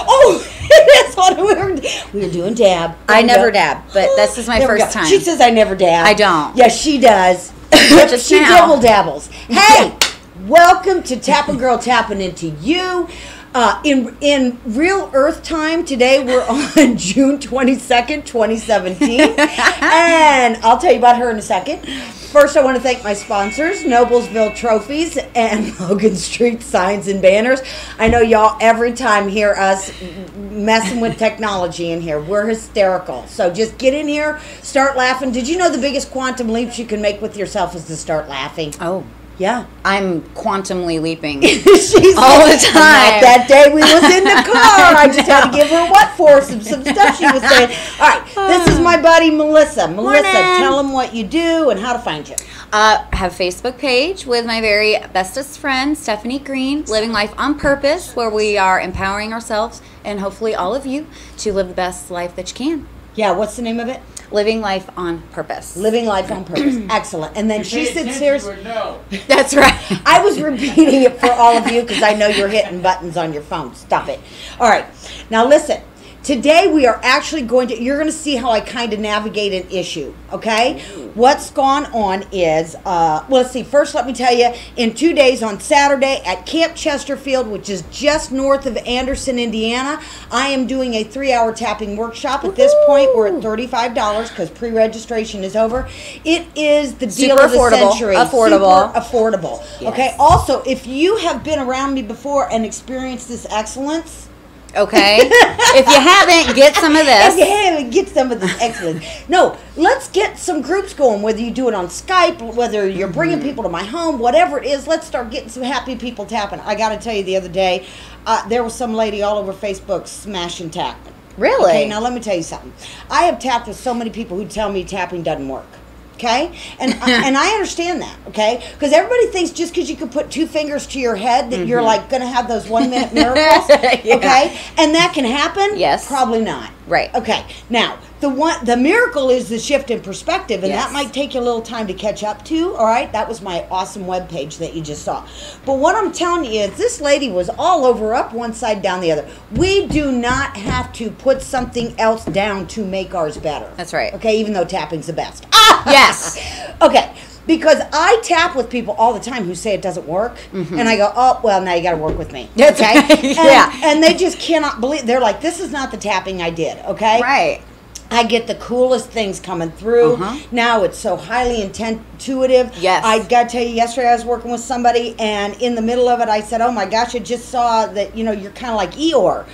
Oh, that's what we were doing dab. I never dab, but this is my first time. She says I never dab. I don't. Yes, she does. Just she now. double dabbles. Hey, welcome to Girl Tapping Into You. In real Earth time, today we're on June 22nd, 2017. And I'll tell you about her in a second. First, I want to thank my sponsors, Noblesville Trophies and Logan Street Signs and Banners. I know y'all every time hear us messing with technology in here. We're hysterical. So just get in here, start laughing. Did you know the biggest quantum leaps you can make with yourself is to start laughing? Oh. Yeah. I'm quantumly leaping She's all the time. Not that day we was in the car. I just had to give her what for some stuff she was saying. All right. This is my buddy Melissa. Melissa, tell them what you do and how to find you. Have a Facebook page with my very bestest friend, Stephanie Green, Living Life on Purpose, where we are empowering ourselves and hopefully all of you to live the best life that you can. Yeah, what's the name of it? Living Life on Purpose. Living Life on Purpose. Excellent. And then she sits here. That's right. I was repeating it for all of you because I know you're hitting buttons on your phone. Stop it. All right. Now listen. Today we are actually you're going to see how I kind of navigate an issue, okay? What's gone on is, well, let's see. First, let me tell you, in 2 days on Saturday at Camp Chesterfield, which is just north of Anderson, Indiana, I am doing a 3-hour tapping workshop. At this point, we're at $35 because pre-registration is over. It is the deal of the century. Affordable. Super affordable. Yes. Okay, also, if you have been around me before and experienced this excellence, okay. If you haven't, get some of this. If you haven't, get some of this excellence. No, let's get some groups going, whether you do it on Skype, whether you're bringing people to my home, whatever it is, let's start getting some happy people tapping. I got to tell you, the other day, there was some lady all over Facebook smashing tapping. Really? Okay, now let me tell you something. I have tapped with so many people who tell me tapping doesn't work. Okay, and I understand that. Okay, because everybody thinks just because you can put 2 fingers to your head that you're like going to have those 1-minute miracles. Yeah. Okay, and that can happen. Yes, probably not. Right. Okay. Now the miracle is the shift in perspective, and yes. that might take you a little time to catch up to. All right, that was my awesome webpage that you just saw. But what I'm telling you is, this lady was all over, up one side, down the other. We do not have to put something else down to make ours better. That's right. Okay, even though tapping's the best. Yes. Okay. Because I tap with people all the time who say it doesn't work, and I go, oh, well, now you got to work with me. That's okay? right. Yeah. And they just cannot believe. They're like, this is not the tapping I did, okay? Right. I get the coolest things coming through. Now it's so highly intuitive. Yes. I got to tell you, yesterday I was working with somebody, and in the middle of it, I said, oh my gosh, I just saw that, you're kind of like Eeyore.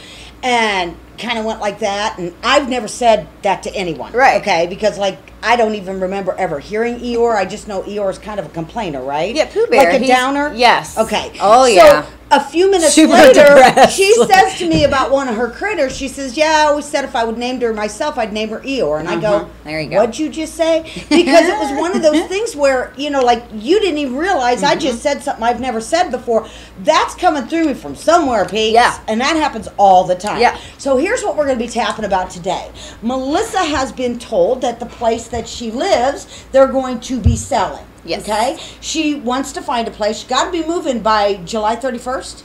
And kind of went like that, and I've never said that to anyone. Right. Okay, because I don't even remember ever hearing Eeyore. I just know Eeyore's kind of a complainer, right? Yeah, Pooh Bear. Like a downer? Yes. Okay. Oh, yeah. So a few minutes Super later, depressed. she says to me about one of her critters, she says, yeah, I always said if I would named her myself, I'd name her Eeyore. And I go, there you go. What'd you just say? Because it was one of those things where, like, you didn't even realize I just said something I've never said before. That's coming through me from somewhere, Pete. Yeah. And that happens all the time. Yeah. So here's what we're going to be tapping about today. Melissa has been told that the place that she lives, they're going to be selling. Yes. Okay? She wants to find a place. She's got to be moving by July 31st.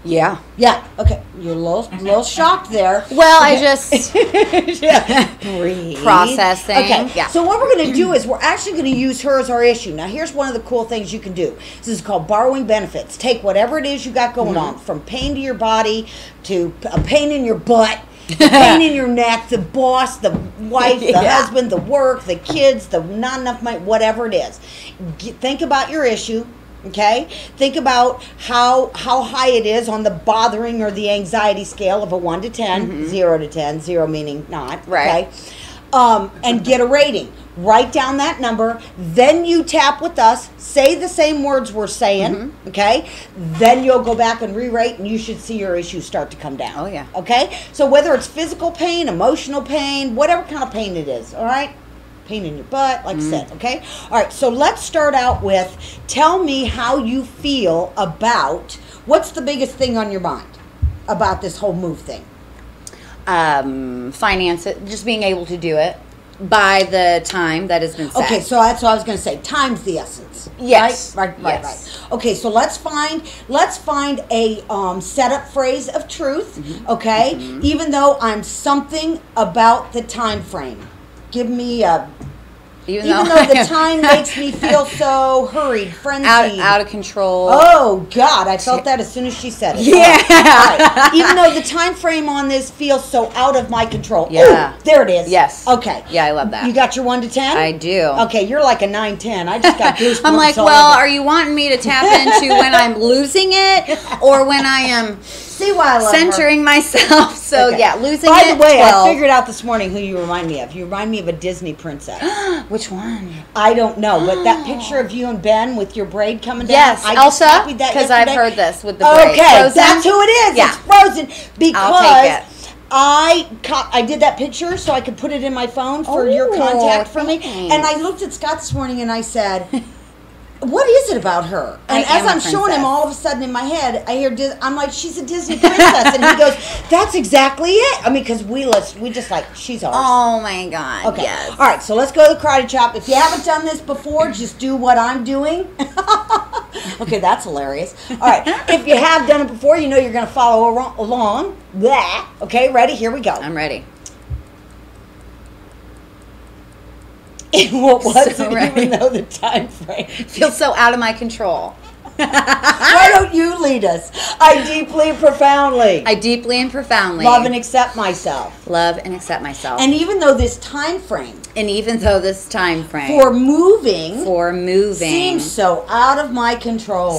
Yeah. Yeah. Okay. You're a little shocked there. Well, okay. I just Breathe. processing. Okay. Yeah. So what we're going to do is we're actually going to use her as our issue. Now, here's one of the cool things you can do. This is called borrowing benefits. Take whatever it is you got going on, from pain to your body to a pain in your butt, the pain in your neck, the boss, the wife, the husband, the work, the kids, the not enough money, whatever it is. Think about your issue. Okay, think about how high it is on the bothering or the anxiety scale of a 1 to 10, 0 to 10, 0 meaning not. Right. Okay, and get a rating. Write down that number. Then you tap with us. Say the same words we're saying. Okay. Then you'll go back and re-rate, and you should see your issues start to come down. Oh yeah. Okay. So whether it's physical pain, emotional pain, whatever kind of pain it is. All right. Pain in your butt, like I said, okay? All right, so let's start out with, tell me how you feel about, what's the biggest thing on your mind about this whole move thing? Finance it, just being able to do it. by the time that has been set. Okay, so that's what I was going to say. Time's the essence. Yes. Right. Yes. Okay, so let's find a setup phrase of truth. Okay, even though I'm something about the time frame. Give me a. Even though the time makes me feel so hurried, frenzied. Out of control. Oh, God, I felt that as soon as she said it. Yeah. All right. Even though the time frame on this feels so out of my control. Yeah. Ooh, there it is. Yes. Okay. Yeah, I love that. You got your 1 to 10? I do. Okay, you're like a 9-10. I just got goosebumps. I'm like, all well, over. are you wanting me to tap into when I'm losing it or when I am See why I love centering myself? So, Okay. yeah, losing By it. the way, 12. I figured out this morning who you remind me of. You remind me of a Disney princess. Which one? I don't know, but that picture of you and Ben with your braid coming down. Yes, I just Elsa, copied that because I've yesterday. heard this with the braid. Okay, Frozen? that's who it is. Yeah. It's Frozen. Because I'll take it. I did that picture so I could put it in my phone for your Oh, contact for me. thanks. And I looked at Scott this morning and I said, what is it about her? And I as am a I'm showing him, princess. all of a sudden in my head, I hear, I'm like, she's a Disney princess. And he goes, that's exactly it. I mean, because we just like, she's ours. Oh, my God. Okay. Yes. All right, so let's go to the karate chop. If you haven't done this before, just do what I'm doing. Okay, that's hilarious. All right, if you have done it before, you know you're going to follow along. Blah. Okay, ready? Here we go. I'm ready. What was So it, ready. even though the time frame? Feels so out of my control. Why don't you lead us? I deeply, profoundly I deeply and profoundly love and accept myself. love and accept myself. And even though this time frame And even though this time frame for moving seems seems so out of my control,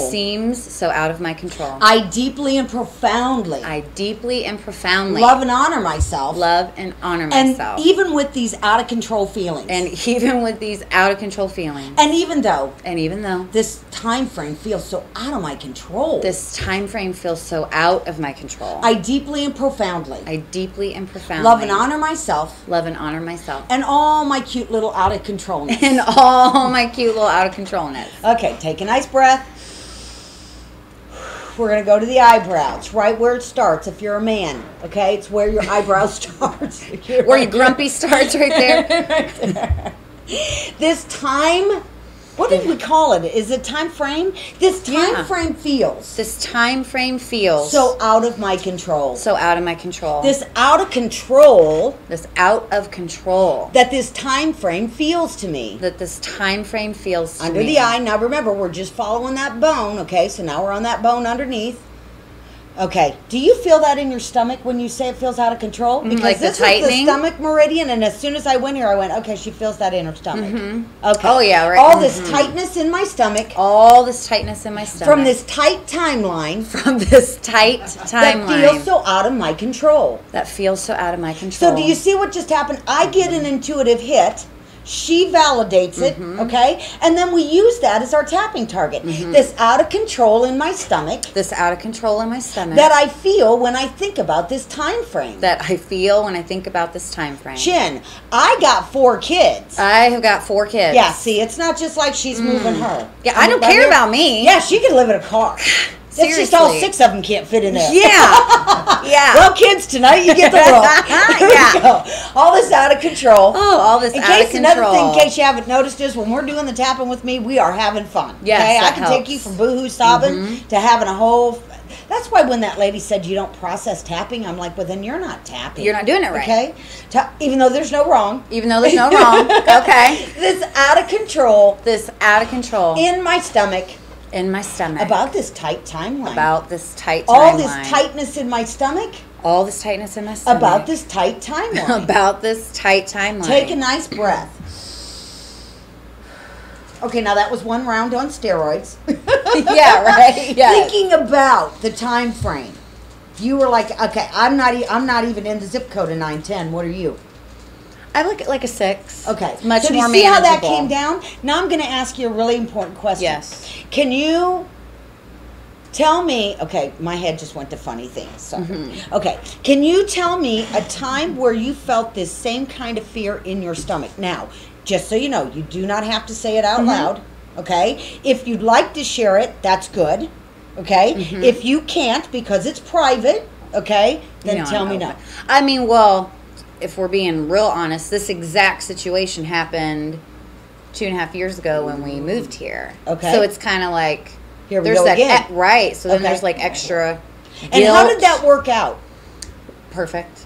so out of my control, I deeply and profoundly I deeply and profoundly love and honor myself. love and honor And myself. even with these out of control feelings. And even with these out of control feelings. And even though And even though this time frame feels so out of my control, this time frame feels so out of my control, I deeply and profoundly I deeply and profoundly love and honor myself love and honor myself. and all my cute little out of controlness. And all my cute little out of controlness. Okay, take a nice breath. We're going to go to the eyebrows, right where it starts if you're a man. Okay, it's where your eyebrow starts. Where your grumpy starts right there. This time, what did we call it? Is it time frame? This time frame feels This time frame feels so out of my control. so out of my control. This out of control This out of control that this time frame feels to me. that this time frame feels to Under me. the eye. Now remember, we're just following that bone. Okay, so now we're on that bone underneath. Okay, do you feel that in your stomach when you say it feels out of control? Because like the this tightening? is the stomach meridian, and as soon as I went here, I went, okay, she feels that in her stomach. Okay. Oh, yeah, right. All this tightness in my stomach All this tightness in my stomach from this tight timeline from this tight that timeline feels so out of my control. that feels so out of my control. So do you see what just happened? I get an intuitive hit. She validates it, okay? And then we use that as our tapping target. This out of control in my stomach This out of control in my stomach that I feel when I think about this time frame. that I feel when I think about this time frame. Chin, I got 4 kids. I have got 4 kids. Yeah, see, it's not just like she's moving her. Yeah, I don't Right care here? about me. Yeah, she can live in a car. It's just all Seriously. 6 of them can't fit in there. Yeah. Yeah. Well, kids, tonight you get the look. Here we go. All this out of control. Oh, all this In out case of control. another thing, in case you haven't noticed, is when we're doing the tapping with me, we are having fun. Yes, okay, I that can take you helps. from boohoo sobbing to having a whole. That's why when that lady said you don't process tapping, I'm like, well, then you're not tapping. You're not doing it right. Okay, even though there's no wrong. Even though there's no wrong. Okay. This out of control This out of control in my stomach in my stomach. about this tight timeline. About this tight all timeline. this tightness in my stomach All this tightness in my stomach. about this tight timeline. About this tight timeline. Take a nice breath. Okay, now that was one round on steroids. Yeah, right. Yeah. Thinking about the time frame, you were like, okay, I'm not even in the zip code of 910. What are you? I look at like a 6. Okay, Much so do more you see how that manageable. came down? Now I'm going to ask you a really important question. Yes. Can you tell me? Okay, my head just went to funny things. So. Okay, can you tell me a time where you felt this same kind of fear in your stomach? Now, just so you know, you do not have to say it out loud. Okay, if you'd like to share it, that's good. Okay, if you can't because it's private, okay, then No, tell no. me no. I mean, well, if we're being real honest, this exact situation happened 2.5 years ago when we moved here. Okay. So it's kind of like Here we there's go that again. right. So then Okay. there's like extra. And how guilt. did that work out? Perfect.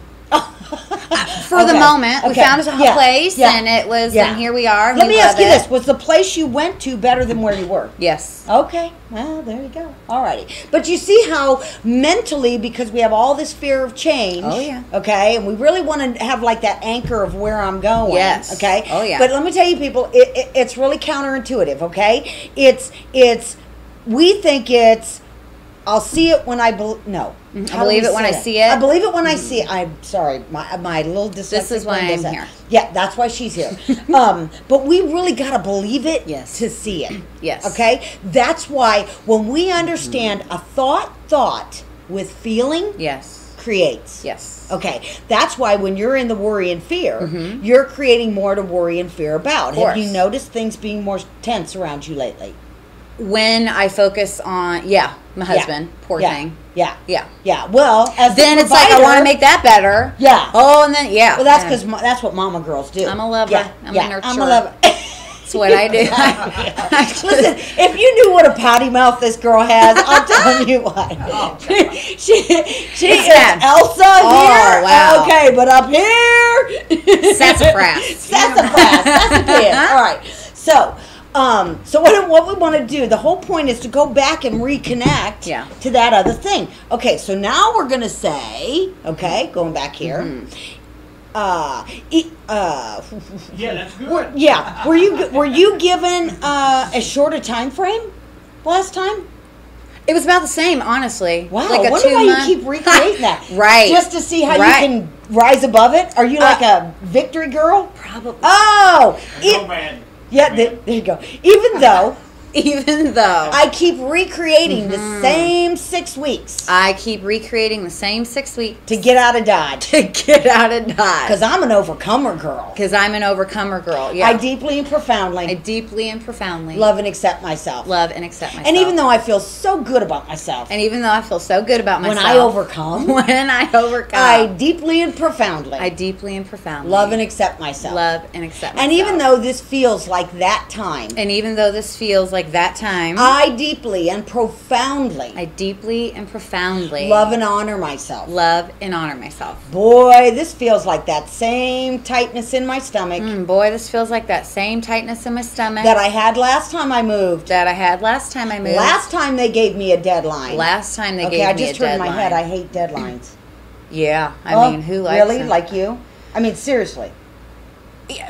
For the Okay. moment, we Okay. found a Yeah. place, Yeah. and it was, Yeah. and here we are. And Let we me love ask you it. this. Was the place you went to better than where you were? Yes. Okay. Well, there you go. All righty. But you see how mentally, because we have all this fear of change. Oh, yeah. Okay. And we really want to have like that anchor of where I'm going. Yes. Okay. Oh, yeah. But let me tell you, people, it's really counterintuitive. Okay. We think it's, I'll see it when I no. I believe it when I see it. I believe it when I see it. I'm sorry, my little dyslexic. This is why brain does I'm that. here. Yeah, that's why she's here. But we really got to believe it Yes. to see it. Yes. Okay? That's why when we understand a thought with feeling Yes. creates. Yes. Okay. That's why when you're in the worry and fear, you're creating more to worry and fear about. Have you course. noticed things being more tense around you lately? When I focus on, my husband, poor yeah. thing. Yeah. Yeah. Yeah. Well, as Then the it's like I want provider- to make that better. Yeah. Oh, and then Well, that's yeah. because that's what mama girls do. I'm a lover. Yeah. I'm yeah. a nurturer. I'm a lover. That's what I do. Listen, if you knew what a potty mouth this girl has, I'll tell you what. she is bad. Elsa here. Wow. Okay, but up here, Sassafras. sassafras. Sassafras. All right. So what we want to do, the whole point is to go back and reconnect to that other thing. Okay, so now we're going to say, okay, going back here. Yeah, that's good. Yeah. Were you given a shorter time frame last time? It was about the same, honestly. Wow. Like I a wonder why 2-month. you keep recreating that. Right. Just to see how Right. you can rise above it? Are you like a victory girl? Probably. Oh! No, man. Yeah, there you go. Even though I keep recreating the same 6 weeks keep recreating the same 6 weeks to get out of Dodge. to get out of Dodge. Because I'm an overcomer girl. Because I'm an overcomer girl. Yeah. I deeply and profoundly I deeply and profoundly love and accept myself. love and accept myself. And even though I feel so good about myself, I feel so good about myself. when I overcome, when I overcome, I deeply and profoundly love and accept myself. Love and accept myself. And even though this feels like that time, that time, I deeply and profoundly love love and honor myself. and honor myself. Boy, this feels like that same tightness in my stomach Boy, this feels like that same tightness in my stomach that I had last time I moved. that I had last time I moved. Last time they gave me a deadline. Last time they okay, gave I me a just heard in deadline. my head I hate deadlines. Yeah, I Oh, mean, who likes really? them? Like you? I mean, seriously.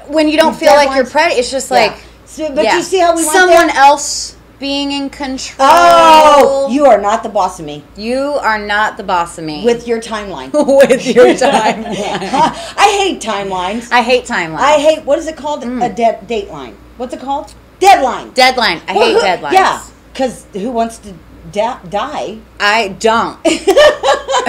When you don't These feel like you're deadlines- pregnant, it's just Yeah. like So, but you see how we went someone there? else being in control. Oh, you are not the boss of me. You are not the boss of me. With your timeline. with your time. I hate timelines. I hate timelines. I hate, what is it called? A date line. What's it called? Deadline. Deadline. I hate deadlines. Yeah, because who wants to die? I don't.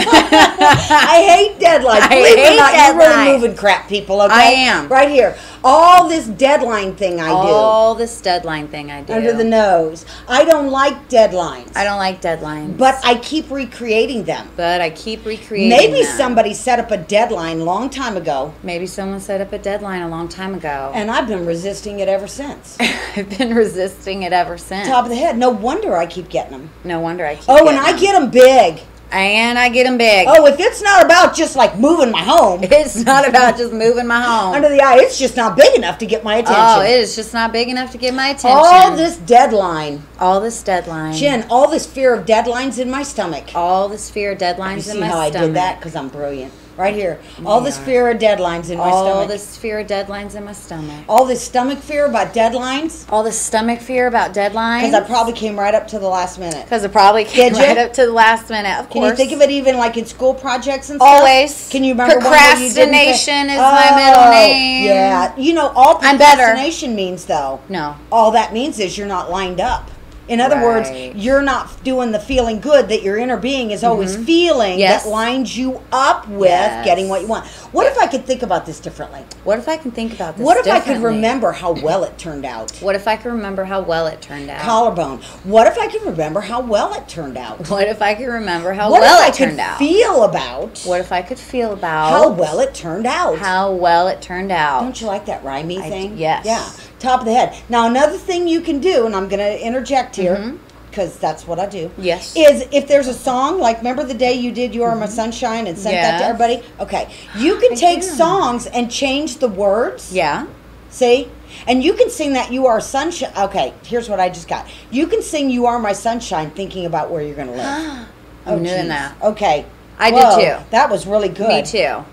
I hate deadlines. I Believe it or hate not, you're really deadlines. moving crap, people, okay? I am. Right here. All this deadline thing I do. All this deadline thing I do. Under the nose. I don't like deadlines. I don't like deadlines. But I keep recreating them. But I keep recreating Maybe them. somebody set up a deadline a long time ago, Maybe someone set up a deadline a long time ago. and I've been resisting it ever since. I've been resisting it ever since. Top of the head. No wonder I keep getting them. No wonder I keep Oh, and getting I them. get them big. And I get them big. Oh, if it's not about just like moving my home It's not about just moving my home. under the eye, it's just not big enough to get my attention. Oh, it is just not big enough to get my attention. All this deadline. All this deadline. Jen, all this fear of deadlines in my stomach. All this fear of You deadlines see in my how I stomach. did that? Because I'm brilliant. Right here. All this are. fear of deadlines in my All stomach. this fear of deadlines in my stomach. All this stomach fear about deadlines. All this stomach fear about deadlines. Because I probably came right up to the last minute. Because it probably came Did you? right up to the last minute, of Can course. you think of it even like in school projects and stuff? Always. Can you remember one where you didn't Procrastination think- is my middle name. Yeah. You know, all I'm better. procrastination means, though, No. all that means is you're not lined up. In other words, Right. you're not doing the feeling good that your inner being is always feeling Yes. that lines you up with Yes. getting what you want. What if I could think about this differently? What if I can think about this What if I could differently? remember how well it turned out? What if I could remember how well it turned out? Collarbone. What if I could remember how well it turned out? What if I could remember how What well if I it turned could out? feel about What if I could feel about how well it turned out? how well it turned out? Don't you like that rhymey thing? yes. Yeah. Top of the head. Now, another thing you can do, and I'm going to interject here, because that's what I do. Yes. Is if there's a song, like remember the day you did You Are My Sunshine and sent that to Yes. everybody? Okay. You can take do. songs and change the words. Yeah. See? And you can sing that You Are Sunshine. Okay, here's what I just got. You can sing You Are My Sunshine thinking about where you're going to live. I'm doing geez. that. Okay. I Whoa, did too. That was really good. Me too.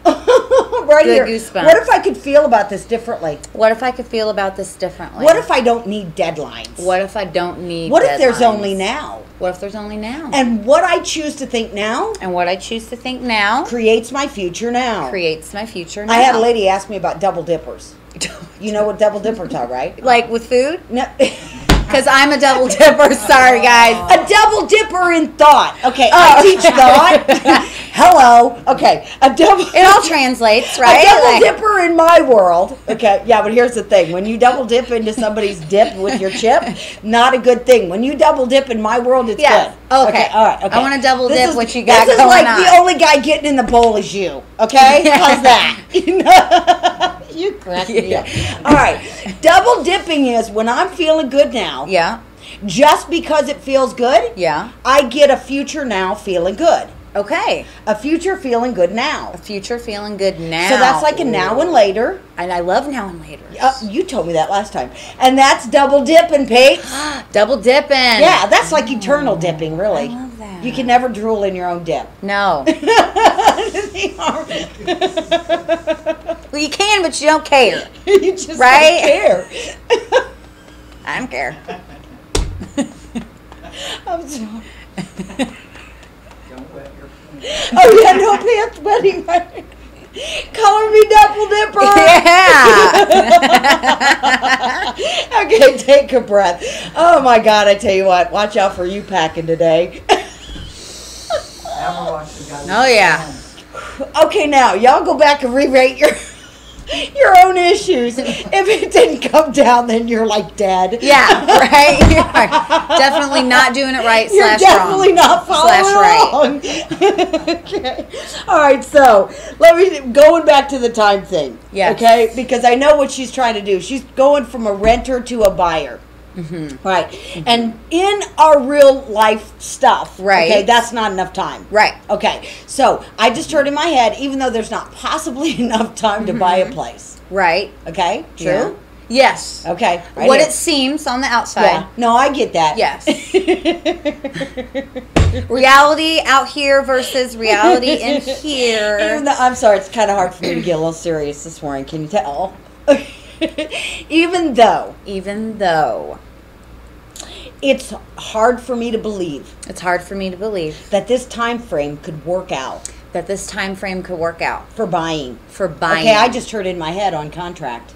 Right Good here. goosebumps. What if I could feel about this differently? What if I could feel about this differently? What if I don't need deadlines? What if I don't need What if there's deadlines? only now? What if there's only now? And what I choose to think now And what I choose to think now creates my future now. creates my future now. I had a lady ask me about double dippers. You know what double dippers are, right? Like with food? No. Because I'm a double dipper. Sorry, guys. A double dipper in thought. Okay, Oh. I teach thought. Hello. Okay, a double. It all translates, right? A double Like- dipper in my world. Okay, yeah, but here's the thing: when you double dip into somebody's dip with your chip, not a good thing. When you double dip in my world, it's Yes. good. Okay. all right. Okay. I wanna double This dip is- what you got This is going like on. the only guy getting in the bowl is you. Okay, how's that? You crack me up. All right, double dipping is when I'm feeling good now. Yeah. Just because it feels good, Yeah. I get a future now feeling good. Okay. A future feeling good now. A future feeling good now. So that's like a now and later. And I love now and later. You told me that last time. And that's double dipping, Pete. Double dipping. Yeah, that's like eternal dipping, really. I love that. You can never drool in your own dip. No. Well, you can, but you don't care. You just Right? don't care. I don't care. I'm sorry. Don't wet your pants. Oh, yeah, no pants wetting my... Color me double dipper. Yeah. Okay, take a breath. Oh my God, I tell you what, watch out for you packing today. Never watch the guy. Oh, yeah. Okay, now y'all go back and re-rate your own issues. If it didn't come down, then you're like dead. Yeah, right? You are definitely not doing it right You're slash definitely wrong. not following Slash along. Okay. All right, so let me going back to the time thing. Yes. Okay, because I know what she's trying to do. She's going from a renter to a buyer. Mm-hmm. Right. And in our real life stuff, Right. okay, that's not enough time. Right. Okay. So I just heard in my head, even though there's not possibly enough time to buy a place. Right. Okay? True? Yeah. Yes. Okay. Right What here. it seems on the outside. Yeah. No, I get that. Yes. Reality out here versus reality in here. Even though, I'm sorry, it's kind of hard for me to get a little serious this morning. Can you tell? Even though Even though it's hard for me to believe it's hard for me to believe that this time frame could work out that this time frame could work out for buying. for buying. Okay, I just heard in my head on contract.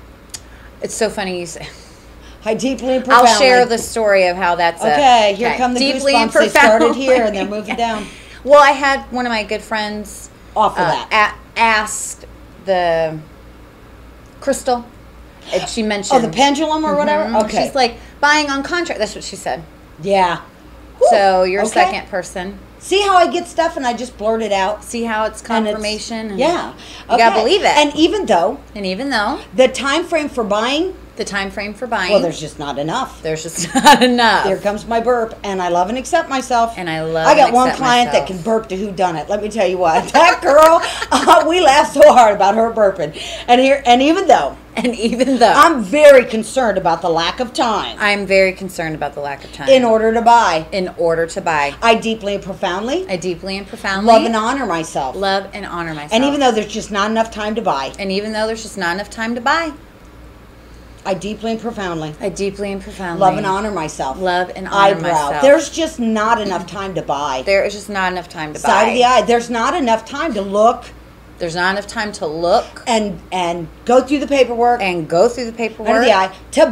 It's so funny you say. I deeply and profoundly. I'll share the story of how that's Okay, here come the deeply and goosebumps. They started profoundly. here and they're moving down. Well, I had one of my good friends Off of that. asked the crystal. And she mentioned Oh, the pendulum or whatever? Mhm. Okay. She's like buying on contract. That's what she said. Yeah. So you're Okay. second person. See how I get stuff and I just blurt it out? See how it's And it's- confirmation. And yeah. You gotta believe it. And even though even though the time frame for buying, the time frame for buying, well, there's just not enough. there's just not enough. Here comes my burp, and I love and accept myself. And I love I got and one accept client that myself. can burp to who done it. Let me tell you what, that girl, we laughed so hard about her burping, and even though And even though I'm very concerned about the lack of time I'm very concerned about the lack of time in order to buy, I I deeply and profoundly deeply and profoundly love and honor myself. love and honor myself. And even though there's just not enough time to buy, and even though there's just not enough time to buy, I deeply and profoundly I deeply and profoundly love and honor myself. love and honor Eyebrow. myself. There's just not enough time to buy. There is just not enough time to Side buy. of the eye. There's not enough time to look There's not enough time to look and go through the paperwork and go through the paperwork. under the eye to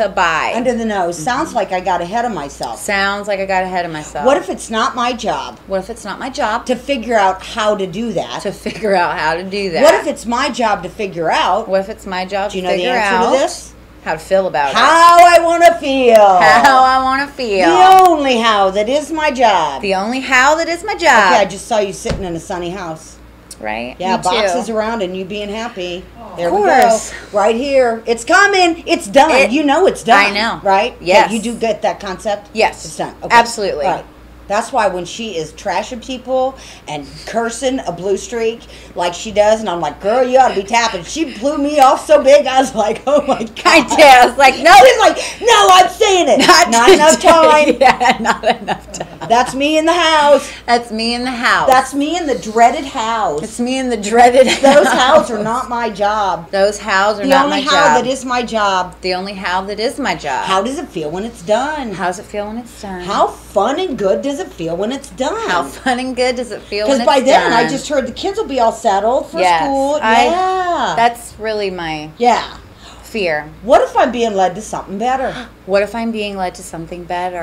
buy Under the nose. Sounds like I got ahead of myself. Sounds like I got ahead of myself. What if it's not my job What if it's not my job to figure out how to do that? to figure out how to do that? What if it's my job to figure out? What if it's my job Do you to know the figure answer out to this? how to feel about it? How I want to feel. How I want to feel. The only how that is my job. The only how that is my job. Okay, I just saw you sitting in a sunny house. Right? Yeah, Me boxes too. around and you being happy. There Of we course. go. Right here. It's coming. It's done. You know it's done. I know. Right? Yes. Yeah, you do get that concept? Yes. It's done. Okay. Absolutely. All right. That's why when she is trashing people and cursing a blue streak like she does, and I'm like, girl, you ought to be tapping. She blew me off so big, I was like, oh my God. I did. I was like, no. She's like, no, I'm saying it. Not enough time. Yeah, not enough time. That's me in the house. That's me in the house. That's me in the dreaded house. It's me in the dreaded house. Those hows are not my job. Those hows are The not only my how job. that is my job. The only how that is my job. How does it feel when it's done? How does it feel when it's done? How fun and good does it feel when it's done? How fun and good does it feel when Because it's by then done? I just heard the kids will be all settled for Yes, school. I- Yeah. That's really my Yeah. fear. What if I'm being led to something better? What if I'm being led to something better?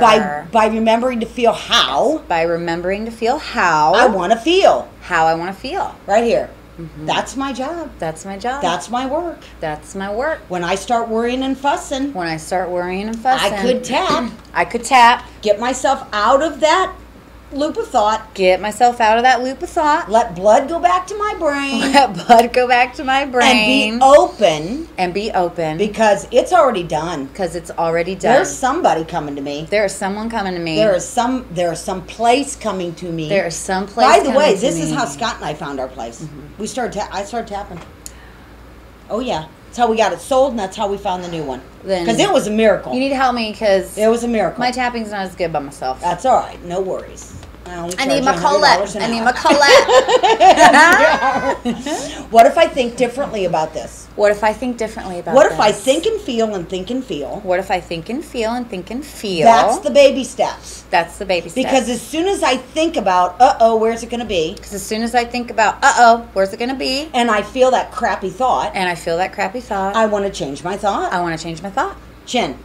By remembering to feel how By remembering to feel how I want to feel. how I want to feel. Right here. That's my job. That's my job. That's my work. That's my work. When I start worrying and fussing, When I start worrying and fussing, I could tap, I could tap, get myself out of that loop of thought, get myself out of that loop of thought, let blood go back to my brain, let blood go back to my brain, and be open and be open because it's already done. because it's already done. There's somebody coming to me. There is someone coming to me. There is some place coming to me. There is some place. By the way, coming to this is me. how Scott and I found our place. We started. I started tapping. Oh yeah, that's how we got it sold, and that's how we found the new one. Then Because it was a miracle. You need to help me because It was a miracle. my tapping's not as good by myself. That's all right. No worries. I need my Colette. I need my Colette. What if I think differently about this? What if I think differently about What this? if I think and feel and think and feel? What if I think and feel and think and feel? That's the baby steps. That's the baby step. Because as soon as I think about, where's it going to be? Because as soon as I think about, uh-oh, where's it going to be? And I feel that crappy thought, And I feel that crappy thought. I want to change my thought. I want to change my thought. Chin.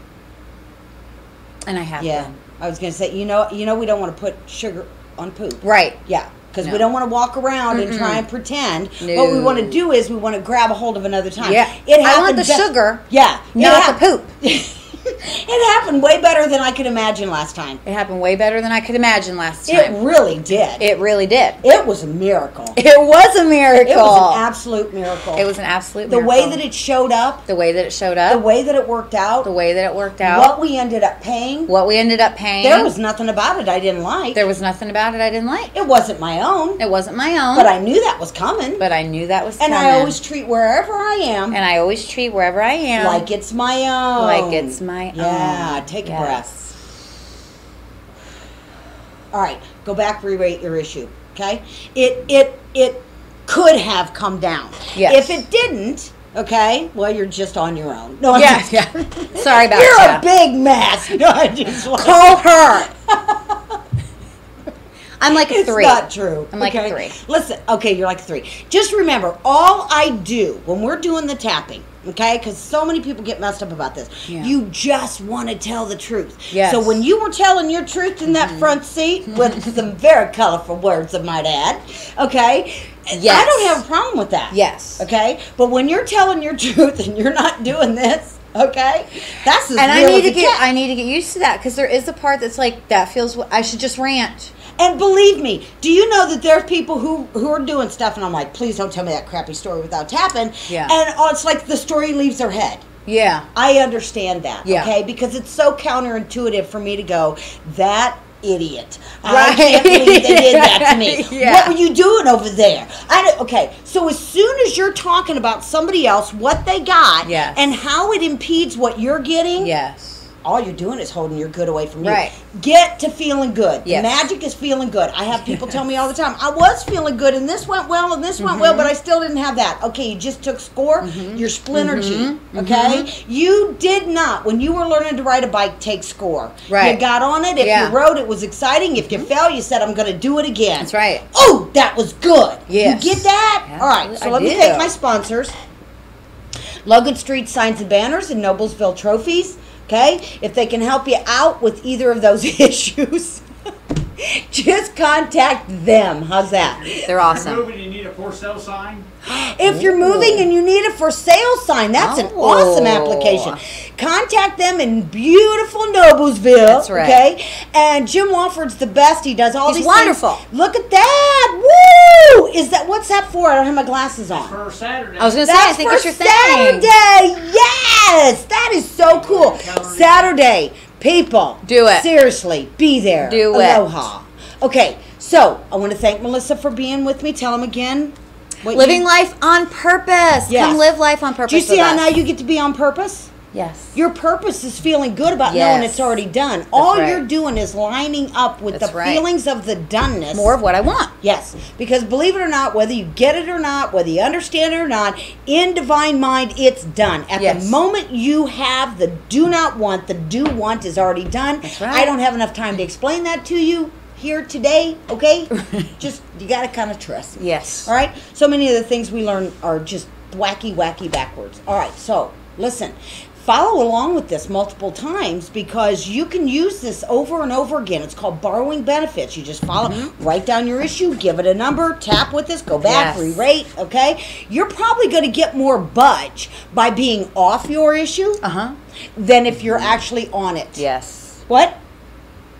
And I have Yeah. been. I was going to say, you know, we don't want to put sugar on poop. Right. Yeah. Because No. we don't want to walk around and try and pretend. No. What we want to do is we want to grab a hold of another time. Yeah. It I want happened the sugar, Yeah. not the poop. It happened way better than I could imagine last time. It happened way better than I could imagine last It time. really did. It really did. It was a miracle. It was a miracle. It was an absolute miracle. It was an absolute the miracle. way that it showed up, The way that it showed the up. way that it worked out, The way that it worked out. what we ended up paying. What we ended up paying. There was nothing about it I didn't like. There was nothing about it I didn't like. It wasn't my own, It wasn't my own. but I knew that was coming. But I knew that was And coming. I always treat wherever I am And I always treat wherever I am like it's my own. like it's my own. Yeah, take a Yes. breath. All right, go back, re-rate your issue. Okay, it could have come down. Yes. If it didn't, okay, well you're just on your own. No, I'm Yeah, just- yeah. Sorry about You're that. a big mess. No, I just Call her. I'm like a It's 3. not true. I'm like a okay? 3. Listen, okay, you're like a 3. Just remember, all I do when we're doing the tapping, okay, because so many people get messed up about this, Yeah. you just want to tell the truth. Yes. So when you were telling your truth in that front seat with some very colorful words, I might add, okay, Yes. I don't have a problem with that. Yes. Okay, but when you're telling your truth and you're not doing this, okay, that's as And I real need as to it get gets. I need to get used to that because there is a part that's like that feels I should just rant. And believe me, do you know that there's people who are doing stuff and I'm like, please don't tell me that crappy story without tapping. Yeah. And it's like the story leaves their head. Yeah. I understand that, Yeah. okay? Because it's so counterintuitive for me to go, that idiot. I Right. can't believe they did that to me. Yeah. What were you doing over there? Okay, so as soon as you're talking about somebody else, what they got, Yes. and how it impedes what you're getting, Yes. all you're doing is holding your good away from you. Right. Get to feeling good. Yes. Magic is feeling good. I have people tell me all the time, I was feeling good and this went well and this went well, but I still didn't have that. Okay, you just took score. You're splintergy. Okay? You did not, when you were learning to ride a bike, take score. Right. You got on it. If Yeah. you rode, it was exciting. If you fell, you said, I'm going to do it again. That's right. Oh, that was good. Yes. You get that? Yeah, All right, so I let me do. thank my sponsors. Logan Street Signs and Banners and Noblesville Trophies. Okay? If they can help you out with either of those issues, just contact them. How's that? They're awesome. If you're moving, you need a for sale sign. If you're moving and you need a for sale sign, that's an awesome application. Contact them in beautiful Noblesville. That's right. Okay? And Jim Wofford's the best. He does all He's these wonderful. things. Look at that. Woo! Is that, what's that for? I don't have my glasses on. For Saturday. I was going to say, I think for it's your thing. Saturday. Yes, that is so cool. Saturday, people. Do it. Seriously, be there. Do it. Aloha. Okay, so I want to thank Melissa for being with me. Tell them again. What Living you, life on purpose. Yes. Come live life on purpose. do you see with how us. now you get to be on purpose? Yes. Your purpose is feeling good about Yes. knowing it's already done. All right. you're doing is lining up with That's the right. feelings of the doneness. More of what I want. Yes, because believe it or not, whether you get it or not, whether you understand it or not, in divine mind, it's done. At Yes. the moment you have the do not want, the do want is already done. That's right. I don't have enough time to explain that to you here today, okay? Just, you got to kind of trust me. Yes. All right? So many of the things we learn are just wacky, wacky backwards. All right, so listen. Follow along with this multiple times because you can use this over and over again. It's called borrowing benefits. You just follow, write down your issue, give it a number, tap with this, go back, Yes. re-rate, okay? You're probably going to get more budge by being off your issue than if you're actually on it. Yes. What?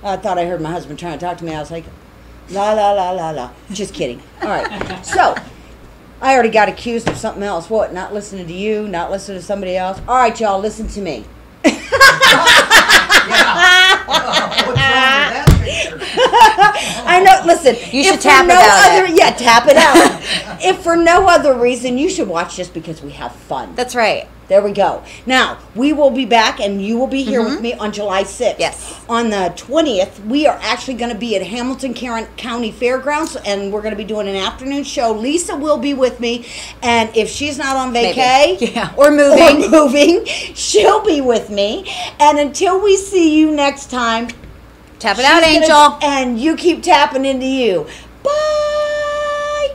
I thought I heard my husband trying to talk to me. I was like, la, la, la, la, la. Just kidding. All right. So, I already got accused of something else. What? Not listening to you, not listening to somebody else? All right, y'all, listen to me. What's wrong with that picture? I know, listen. You should if for tap it no out other, it. Yeah, tap it out. If for no other reason, you should watch this because we have fun. That's right. There we go. Now, we will be back, and you will be here with me on July 6th. Yes. On the 20th, we are actually going to be at Hamilton County Fairgrounds, and we're going to be doing an afternoon show. Lisa will be with me, and if she's not on vacay Maybe. Yeah. Or moving. she'll be with me. And until we see you next time, Tap it out, she's Angel. and you keep tapping into you. Bye.